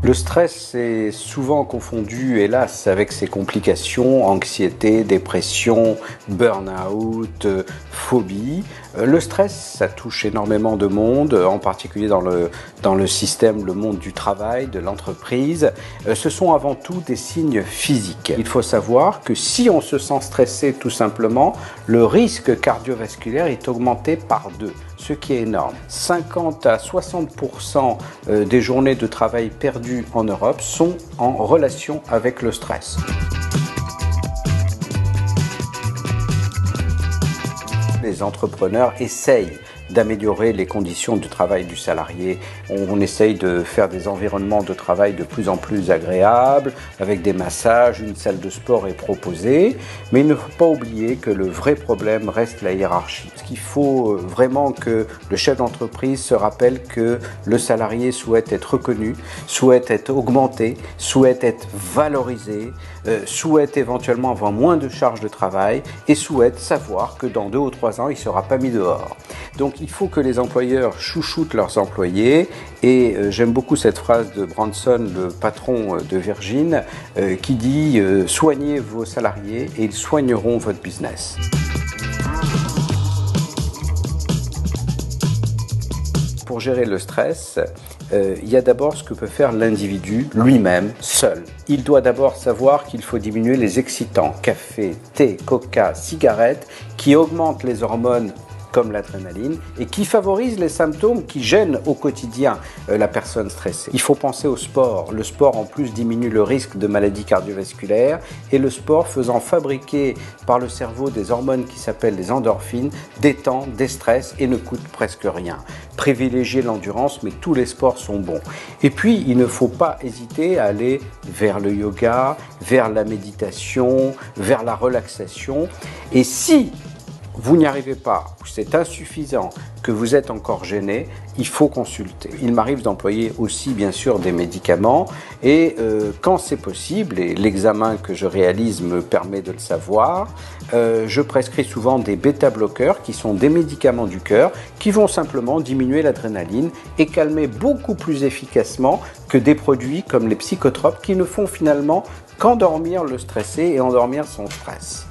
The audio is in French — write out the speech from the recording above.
Le stress est souvent confondu, hélas, avec ses complications, anxiété, dépression, burn-out, phobie. Le stress, ça touche énormément de monde, en particulier dans le système, le monde du travail, de l'entreprise. Ce sont avant tout des signes physiques. Il faut savoir que si on se sent stressé tout simplement, le risque cardiovasculaire est augmenté par 2, ce qui est énorme. 50 à 60% des journées de travail perdues en Europe sont en relation avec le stress. Les entrepreneurs essayent d'améliorer les conditions de travail du salarié. On essaye de faire des environnements de travail de plus en plus agréables, avec des massages, une salle de sport est proposée, mais il ne faut pas oublier que le vrai problème reste la hiérarchie. Il faut vraiment que le chef d'entreprise se rappelle que le salarié souhaite être reconnu, souhaite être augmenté, souhaite être valorisé, souhaite éventuellement avoir moins de charges de travail et souhaite savoir que dans 2 ou 3 ans, il ne sera pas mis dehors. Donc il faut que les employeurs chouchoutent leurs employés et j'aime beaucoup cette phrase de Branson, le patron de Virgin, qui dit « Soignez vos salariés et ils soigneront votre business ». Pour gérer le stress, il y a d'abord ce que peut faire l'individu lui-même, seul. Il doit d'abord savoir qu'il faut diminuer les excitants, café, thé, coca, cigarettes, qui augmentent les hormones comme l'adrénaline et qui favorisent les symptômes qui gênent au quotidien la personne stressée. Il faut penser au sport. Le sport en plus diminue le risque de maladies cardiovasculaires et le sport faisant fabriquer par le cerveau des hormones qui s'appellent les endorphines détend, déstresse et ne coûte presque rien. Privilégier l'endurance, mais tous les sports sont bons. Et puis, il ne faut pas hésiter à aller vers le yoga, vers la méditation, vers la relaxation. Et si vous n'y arrivez pas, ou c'est insuffisant, que vous êtes encore gêné, il faut consulter. Il m'arrive d'employer aussi bien sûr des médicaments et quand c'est possible, et l'examen que je réalise me permet de le savoir, je prescris souvent des bêta-bloqueurs qui sont des médicaments du cœur qui vont simplement diminuer l'adrénaline et calmer beaucoup plus efficacement que des produits comme les psychotropes qui ne font finalement qu'endormir le stressé et endormir son stress.